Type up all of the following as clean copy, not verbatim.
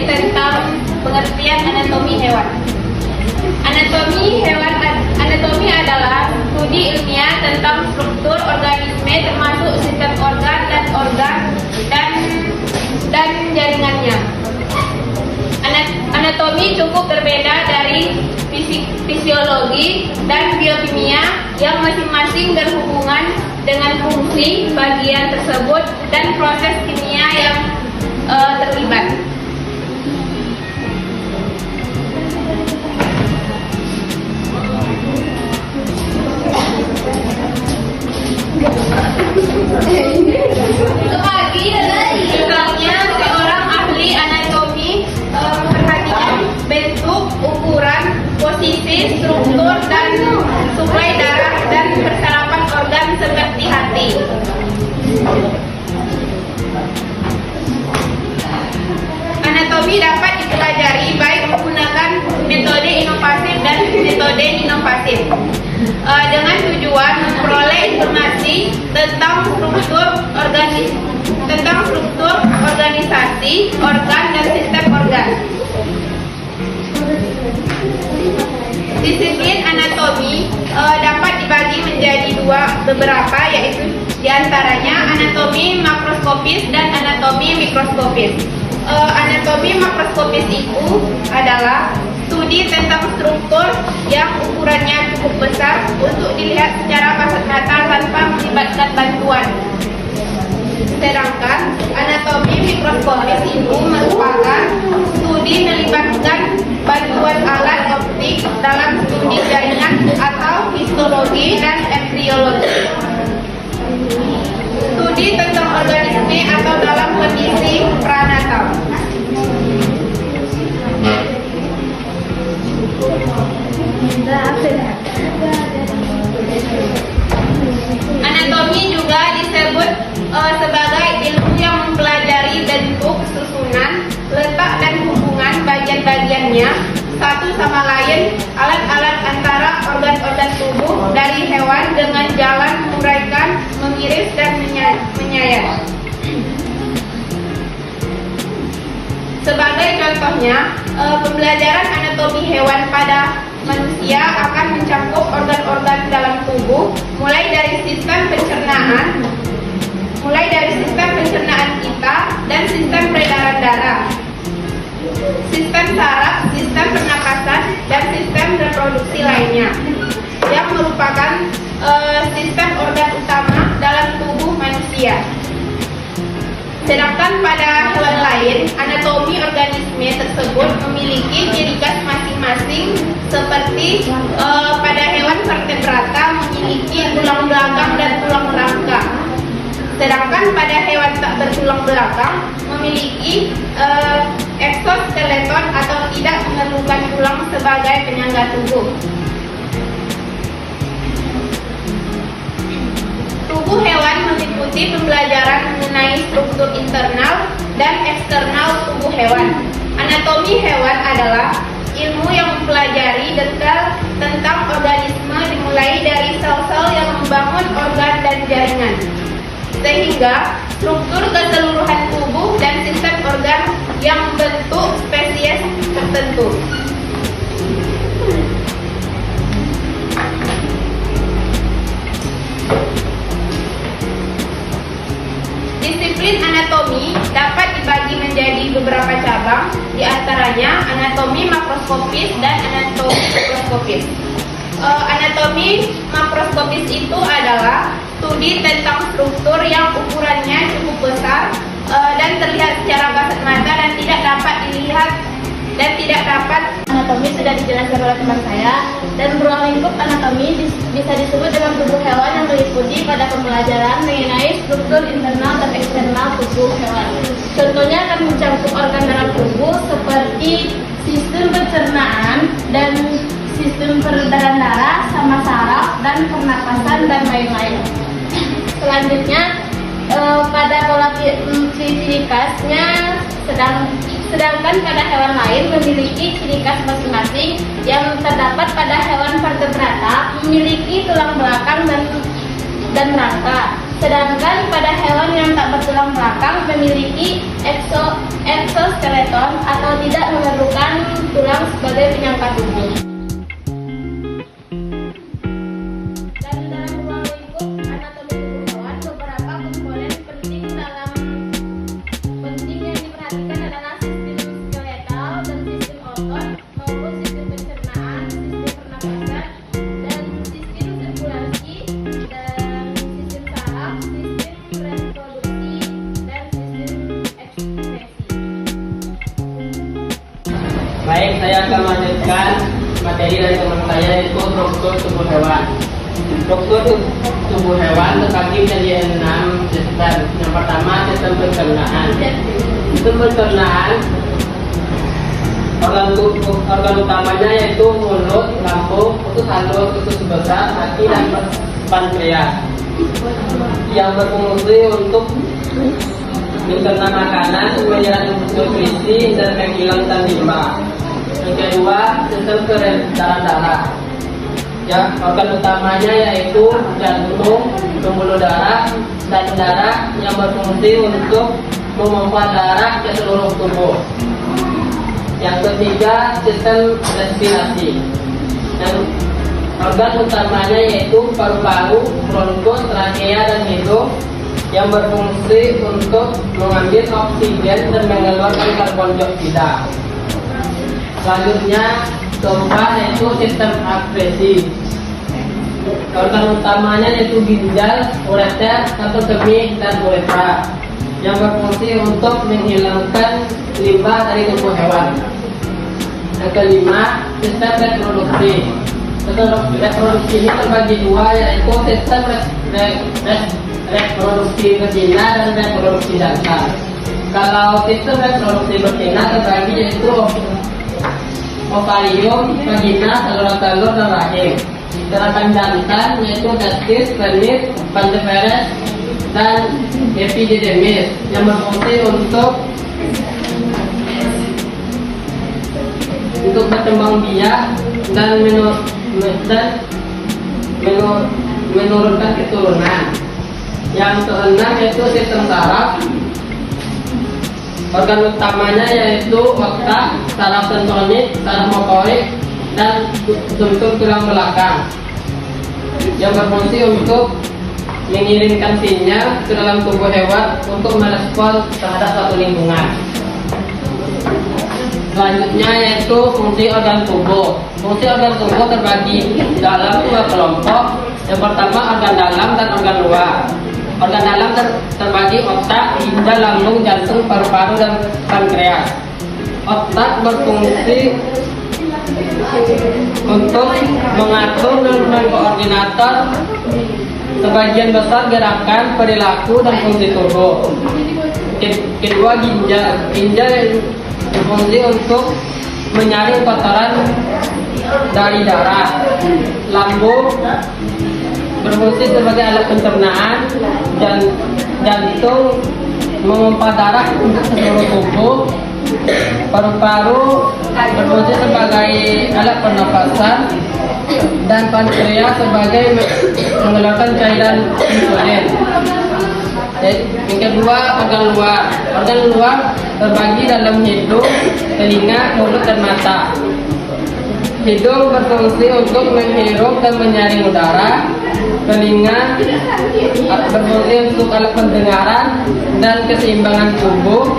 materi tentang pengertian anatomi hewan. Anatomi adalah studi ilmiah tentang struktur organisme termasuk sistem organ dan jaringannya. Anatomi cukup berbeda dari fisiologi dan biokimia yang masing-masing berhubungan dengan fungsi bagian tersebut dan proses kimia yang terlibat. Misalnya seorang ahli anatomi memperhatikan bentuk, ukuran, posisi, struktur, dan suplai darah dan perserapan organ seperti hati. Anatomi dapat dipelajari baik menggunakan metode inovatif dan metode non-invasif dengan tujuan memperoleh informasi tentang struktur organisasi organ dan sistem organ. Disiplin anatomi dapat dibagi menjadi beberapa, yaitu diantaranya anatomi makroskopis dan anatomi mikroskopis. Anatomi makroskopis itu adalah studi tentang struktur yang ukurannya cukup besar untuk dilihat secara kasat mata tanpa melibatkan bantuan. Sedangkan anatomi mikroskopis itu merupakan studi melibatkan bantuan alat optik dalam studi jaringan atau histologi dan embriologi. Studi tentang organisme atau dalam kondisi pranatal. Anatomi juga disebut sebagai ilmu yang mempelajari bentuk, susunan, letak dan hubungan bagian-bagiannya satu sama lain, alat-alat antara organ-organ tubuh dari hewan dengan jalan menguraikan, mengiris dan menyayat. Sebagai contohnya, pembelajaran anatomi hewan pada manusia akan mencakup organ-organ dalam tubuh, mulai dari sistem pencernaan kita dan sistem peredaran darah, sistem saraf, sistem pernapasan, dan sistem reproduksi lainnya, yang merupakan sistem organ utama dalam tubuh manusia. Sedangkan pada hewan lain, anatomi organisme tersebut memiliki ciri khas masing-masing, seperti pada hewan vertebrata memiliki tulang belakang dan tulang rangka. Sedangkan pada hewan tak bertulang belakang memiliki eksoskeleton atau tidak memerlukan tulang sebagai penyangga tubuh. Tubuh hewan meliputi pembelajaran mengenai struktur internal dan eksternal tubuh hewan. Anatomi hewan adalah ilmu yang mempelajari detail tentang organisme dimulai dari sel-sel yang membangun organ dan jaringan, sehingga struktur keseluruhan tubuh dan sistem organ yang membentuk spesies tertentu. Disiplin anatomi dapat dibagi menjadi beberapa cabang, diantaranya anatomi makroskopis dan anatomi mikroskopis. Anatomi makroskopis itu adalah studi tentang struktur yang ukurannya cukup besar dan terlihat secara kasat mata dan tidak dapat Anatomi sudah dijelaskan oleh teman saya, dan ruang lingkup anatomi bisa disebut dengan tubuh hewan yang meliputi pada pembelajaran mengenai struktur internal dan eksternal tubuh hewan. Contohnya akan mencakup organ dalam tubuh seperti sistem pencernaan dan sistem peredaran darah, sama saraf dan pernapasan dan lain-lain. Selanjutnya pada pola ciri khasnya, sedangkan pada hewan lain memiliki ciri khas masing-masing. Yang terdapat pada hewan vertebrata memiliki tulang belakang dan dan rangka. Sedangkan pada hewan yang tak bertulang belakang memiliki eksoskeleton atau tidak memerlukan tulang sebagai penyangga tubuh. Dan dalam ruang lingkup anatomi tubuh hewan, beberapa komponen penting yang diperhatikan adalah sistem skeletal dan sistem otot maupun sistem pencernaan, sistem pernapasan, dan sistem sirkulasi, dan sistem saraf, sistem reproduksi, dan sistem ekspresi. Baik, saya akan melanjutkan materi dari teman saya, yaitu struktur tubuh hewan. Struktur tubuh hewan terbagi menjadi 6 sistem. Yang pertama, sistem pencernaan. Sistem pencernaan, organ utamanya yaitu mulut, lambung, usus halus, usus besar, hati, dan pankreas yang berfungsi untuk mencerna makanan, menyerap nutrisi, dan menghilangkan limbah. Yang kedua, sistem peredaran darah. Ya, organ utamanya yaitu jantung, pembuluh darah, dan darah yang berfungsi untuk memompa darah ke seluruh tubuh. Yang ketiga, sistem respirasi. Dan organ utamanya yaitu paru-paru, bronkus, trachea, dan hidung yang berfungsi untuk mengambil oksigen dan mengeluarkan karbon dioksida. Selanjutnya, keempat yaitu sistem ekspresi. Organ utamanya yaitu ginjal, ureter, atau kemih, dan uretra yang berfungsi untuk menghilangkan limbah dari tubuh hewan. Yang kelima, sistem reproduksi. Reproduksi ini terbagi dua, yaitu sistem reproduksi betina dan reproduksi jantan. Kalau sistem reproduksi betina terbagi yaitu ovarium, vagina, saluran telur, dan rahim. Sedangkan jantan yaitu testis, penis, panseveres, dan epididymis yang berfungsi untuk berkembang biak dan menurunkan keturunan. Yang keenam yaitu sistem saraf. Organ utamanya yaitu otak, saraf sensorik, saraf motorik, dan sumsum tulang belakang yang berfungsi untuk mengirimkan sinyal ke dalam tubuh hewan untuk merespons terhadap suatu lingkungan. Selanjutnya yaitu fungsi organ tubuh. Fungsi organ tubuh terbagi dalam dua kelompok. Yang pertama, organ dalam dan organ luar. Organ dalam terbagi otak, ginjal, lambung, jantung, paru-paru, dan pankreas. Otak berfungsi untuk mengatur dan mengkoordinator sebagian besar gerakan, perilaku, dan fungsi tubuh. Kedua, ginjal. Ginjal berfungsi untuk menyaring kotoran dari darah. Lambung berfungsi sebagai alat pencernaan, dan jantung memompa darah untuk seluruh tubuh. Paru-paru berfungsi sebagai alat pernapasan, dan pankreas sebagai mengeluarkan cairan insulin. Yang kedua, organ luar. Organ luar terbagi dalam hidung, telinga, mulut, dan mata. Hidung berfungsi untuk menghirup dan menyaring udara. Telinga berfungsi untuk alat pendengaran dan keseimbangan tubuh.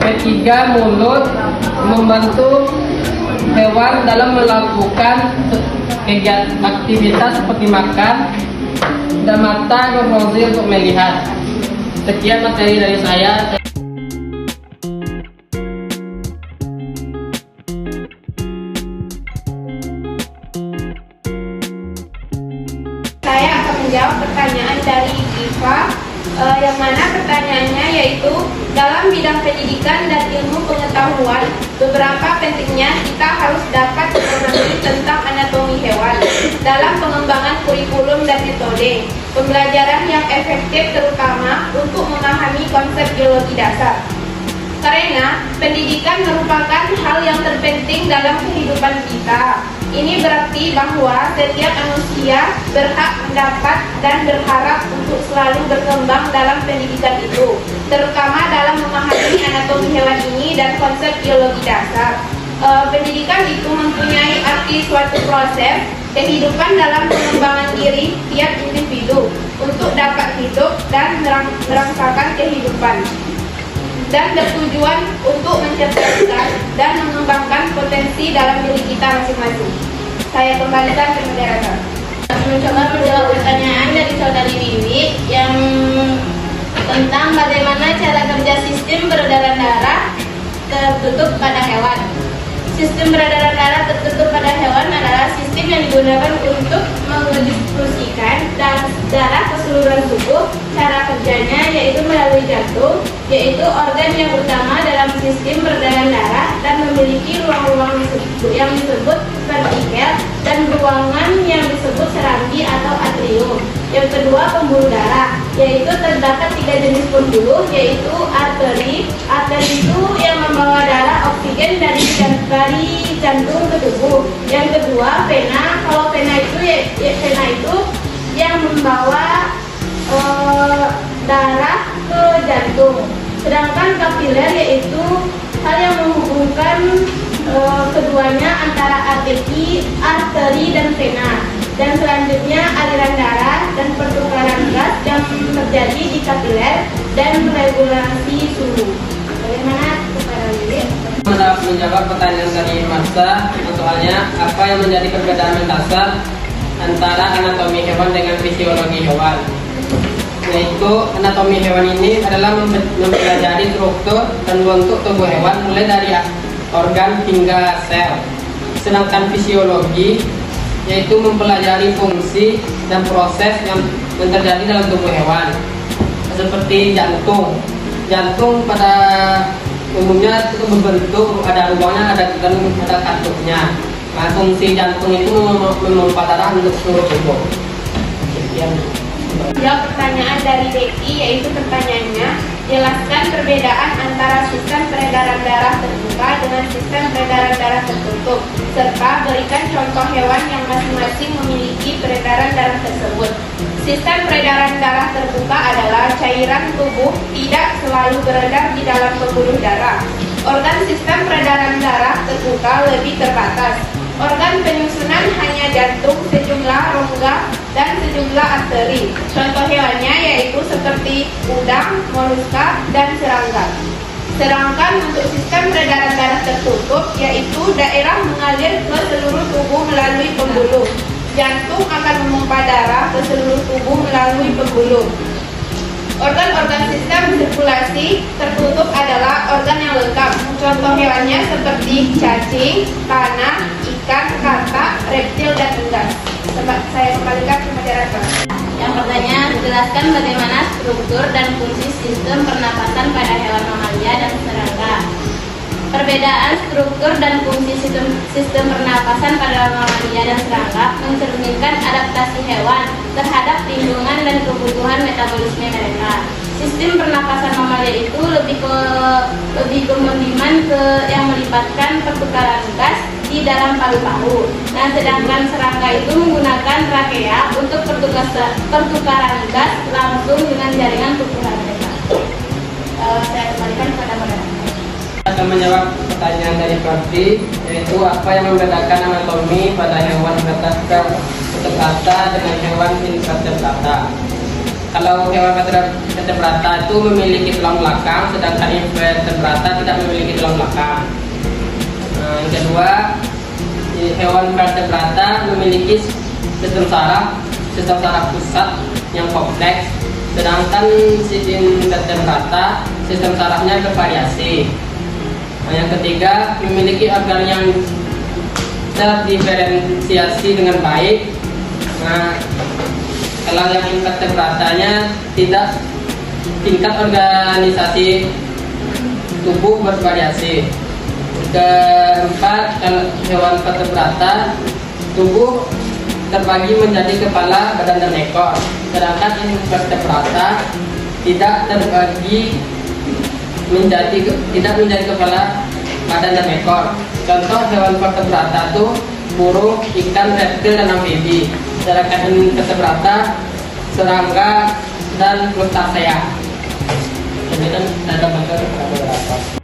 Ketiga, mulut membantu hewan dalam melakukan kegiatan aktivitas seperti makan, dan mata berfungsi untuk melihat. Sekian materi dari saya. Saya akan menjawab pertanyaan dari Iva, yang mana pertanyaannya yaitu dalam bidang pendidikan dan ilmu pengetahuan, beberapa pentingnya kita harus dapat memahami tentang anatomi hewan dalam pengembangan kurikulum dan metode pembelajaran yang efektif, terutama untuk memahami konsep biologi dasar. Karena pendidikan merupakan hal yang penting dalam kehidupan kita. Ini berarti bahwa setiap manusia berhak mendapat dan berharap untuk selalu berkembang dalam pendidikan itu, terutama dalam memahami anatomi hewan ini dan konsep biologi dasar. Pendidikan itu mempunyai arti suatu proses kehidupan dalam pengembangan diri tiap individu untuk dapat hidup dan merasakan kehidupan, dan bertujuan untuk mencerdaskan dan mengembangkan potensi dalam diri kita masing-masing. Saya kembalikan ke moderator. Mencoba menjawab pertanyaan dari saudari Wiwi yang tentang bagaimana cara kerja sistem peredaran darah tertutup pada hewan. Sistem peredaran darah tertutup pada hewan adalah sistem yang digunakan untuk mendistribusikan darah ke seluruh tubuh. Cara kerjanya yaitu melalui jantung, yaitu organ yang utama dalam sistem peredaran darah dan memiliki ruang-ruang yang disebut ventrikel dan ruangan yang disebut serambi atau atrium. Yang kedua, pembuluh darah, yaitu terdapat 3 jenis pembuluh, yaitu arteri. Arteri itu yang membawa darah oksigen dari jantung ke tubuh. Yang kedua, vena. Kalau vena itu yang membawa darah ke jantung. Sedangkan kapiler yaitu hal yang menghubungkan keduanya antara arteri dan vena. Dan selanjutnya aliran darah dan pertukaran gas yang terjadi di kapiler dan regulasi suhu. Bagaimana kepada Wiwi? Menjawab pertanyaan dari Marsa, soalnya apa yang menjadi perbedaan mendasar antara anatomi hewan dengan fisiologi hewan? Yaitu anatomi hewan ini adalah mempelajari struktur dan bentuk tubuh hewan mulai dari organ hingga sel. Sedangkan fisiologi yaitu mempelajari fungsi dan proses yang terjadi dalam tubuh hewan, seperti jantung. Jantung pada umumnya itu berbentuk ada lubangnya, ada katupnya. Nah, fungsi jantung itu memompa darah untuk seluruh tubuh. Sekian. Jawab pertanyaan dari Becky, yaitu pertanyaannya, jelaskan perbedaan antara sistem peredaran darah terbuka dengan sistem peredaran darah tertutup, serta berikan contoh hewan yang masing-masing memiliki peredaran darah tersebut. Sistem peredaran darah terbuka adalah cairan tubuh tidak selalu beredar di dalam pembuluh darah. Organ sistem peredaran darah terbuka lebih terbatas. Organ penyusunan hanya jantung, sejumlah rongga, dan sejumlah arteri. Contoh hewannya yaitu seperti udang, moluska, dan serangga. Sedangkan untuk sistem peredaran darah tertutup, yaitu daerah mengalir ke seluruh tubuh melalui pembuluh. Jantung akan memompa darah ke seluruh tubuh melalui pembuluh. Organ-organ sistem sirkulasi tertutup adalah organ yang lengkap. Contoh hewannya seperti cacing, tanah, ikan, katak, reptil, dan unggas. Saya kembalikan ke moderator. Yang pertanyaan, jelaskan bagaimana struktur dan fungsi sistem pernapasan pada hewan mamalia dan serangga. Perbedaan struktur dan fungsi sistem pernapasan pada mamalia dan serangga mencerminkan adaptasi hewan terhadap lingkungan dan kebutuhan metabolisme mereka. Sistem pernapasan mamalia itu lebih ke mendiman yang melibatkan pertukaran gas di dalam paru-paru. Nah, sedangkan serangga itu menggunakan trakea untuk pertukaran gas langsung dengan jaringan tubuhan mereka. Saya kembalikan kepada moderator. Akan menjawab pertanyaan dari Prati, yaitu apa yang membedakan anatomi pada hewan vertebrata dengan hewan invertebrata. Kalau hewan vertebrata itu memiliki tulang belakang, sedangkan invertebrata tidak memiliki tulang belakang. Yang kedua, hewan vertebrata memiliki sistem saraf pusat yang kompleks, sedangkan invertebrata sistem sarafnya bervariasi. Yang ketiga, memiliki organ yang terdiferensiasi dengan baik. Nah, kalau yang invertebratanya tidak, tingkat organisasi tubuh bervariasi. Keempat, kalau hewan vertebrata tubuh terbagi menjadi kepala, badan, dan ekor. Sedangkan invertebrata tidak menjadi kepala, badan dan ekor. Contoh hewan vertebrata itu burung, ikan, reptil, dan amfibi. Sedangkan vertebrata, serangga, dan crustacea. Kemudian ada beberapa.